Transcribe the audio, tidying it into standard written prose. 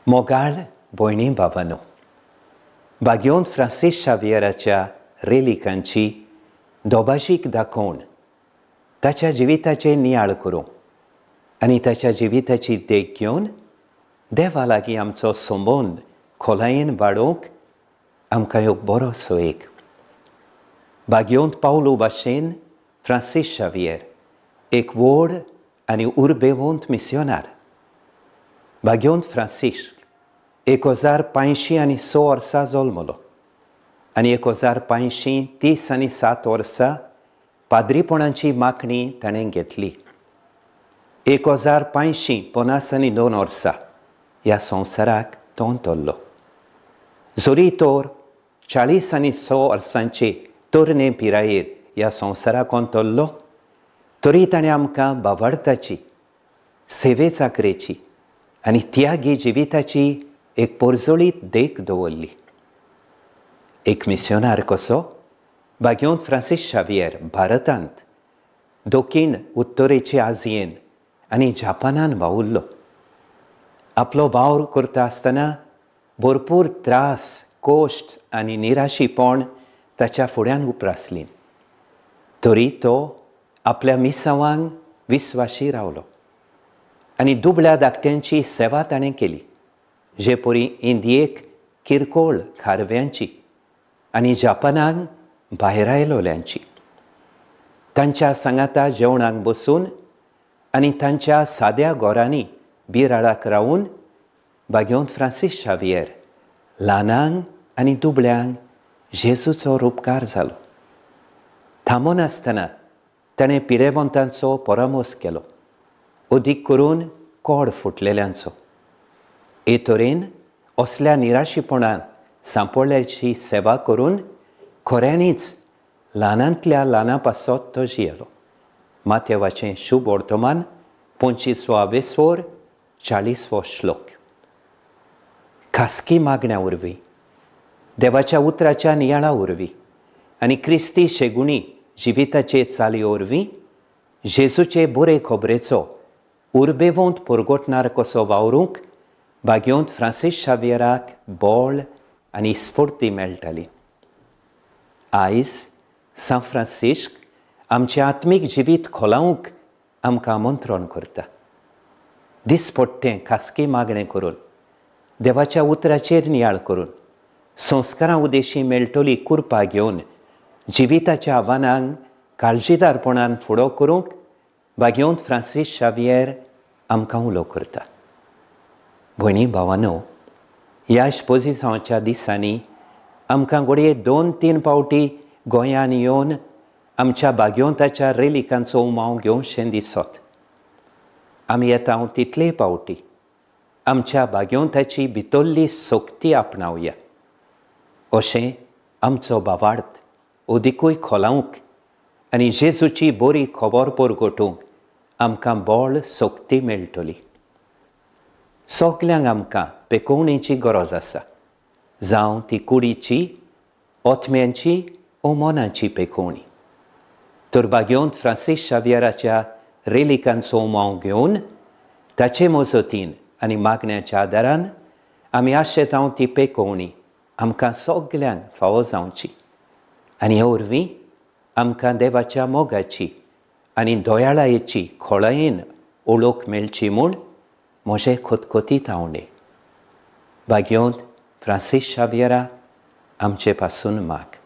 मोगाळ भयणी भावांनो, भाग्योंत फ्रांसीस शावियराच्या रेलिकांची दोबाशीक दाखोवन ताच्या जिविताचे नियाळ करूंक आनी ताच्या जिविताची देख घेवन देवा लागीं आमचो संबंद खोलायेन वाडोवंक आमकां एक बरो सयेक. भाग्योंत पावलो भाशेन फ्रांसीस शावियर एक व्हड आनी उर्बेवंत मिस्योनार. भाग्योंत फ्रांसीस 1506 वर्सां जल्मलो आनी 1537 वर्सां पाद्रीपणाची माखणी ताणें घेतली. 1552 वर्सां ह्या संवसाराक तो तोरलो. जरी तोर 46 वर्सांचे तरणे पिरायेर ह्या संवसाराक तोरलो, तरी ताणें आमकां भावार्थाची, सेवे चाकरेची आनी त्यागी जिविताची एक पोरजोळीत देख दवरली. एक मिस्योनार कसो भाग्योंत फ्रांसीस शावियर भारतांत, दक्षिण उत्तरेचे आजियेन आनी जापानान वावुरलो. आपलो वावर करता आसतना भरपूर त्रास, कोश्ट आनी निराशीपण ताच्या फुड्यान उप्रासलीं. तरी तो आपल्या मिसावांक विस्वाशी रावलो आनी दुबळ्या धाकट्यांची सेवा ताणें केली, जे परी इंडियेक किरकोळ खारव्यांची आनी जापानाक भायर आयलोल्यांची. तांच्या सांगाता जेवणाक बसून आनी तांच्या साद्या घोरांनी बिराडाक रावून भाग्योंत फ्रांसीस शावियर ल्हानांक आनी दुबळ्यांक जेजूचो उपकार जालो. थांबून आसतना ताणें पिडेवंतांचो परामोस केलो, अदीक करून कोड फुटलेल्यांचो. हे तरेन असल्या निराशीपणान सांपडल्याची सेवा करून खऱ्यांनीच ल्हानांतल्या ल्हाना पासत तो जियेलो. माथेवाचें शुभ वर्तमान 25 40 श्लोक. खासगी मागण्या वरवीं, देवाच्या उतराच्या नियाळा वरवीं आनी क्रिस्ती शेगुणी जिविताचे चाली वरवीं जेजूचे बरे खबरेचो उर्बेवंत परगटणार कसो वावरूंक भाग्योंत फ्रांसीस शावियराक बळ आनी स्फूर्ती मेळटाली. आयज सान फ्रांसिस्क आमचें आत्मीक जिवीत खोलावंक आमकां आमंत्रण करता. दिसपट्टें खासगी मागणें करून, देवाच्या उतराचेर नियाळ करून, संस्कारां उदेशी मेळटली कुरपा घेवन जिविताच्या आव्हानांक काळजीदारपणान फुडो करूंक भाग्योंत फ्रांसीस शावियर आमकां उलो करता. भयणी भावांनो, ह्या इस्पोजिसांवाच्या दिसांनी आमकां घडये 2-3 फावटी गोंयांत येवन आमच्या भाग्योंताच्या रेलिकांचो उमाव घेवचें दिसत. आमी येता तितले फावटी आमच्या भाग्योंताची भितरली सोक्ती आपणावया. अशें आमचो भावार्थ अदिकूय खोलावंक आनी जेजूची बरी खबर परगटूंक आमकां बळ सोक्ती मेळटली. सगल्यांक आमकां पेकोवणेची गरज आसा, जावं ती कुडीची, ओथम्यांची ओ मनाची पेकोवणी. तर भाग्योंत फ्रांसीस शावियराच्या रेलिकांचो उमाव घेवन ताचे मजतीन आनी मागण्याच्या आदारान आमी आशेतांव ती पेकोवणी आमकां सगल्यांक फावो जावची आनी हे वरवीं आमकां देवाच्या मोगाची आनी दोयाळायेची खोळायेन ओळख मेळची म्हूण म्हजें खोतखोतीत आवंडे. भाग्योंत फ्रांसीस शावियरा आमचे पासून माग.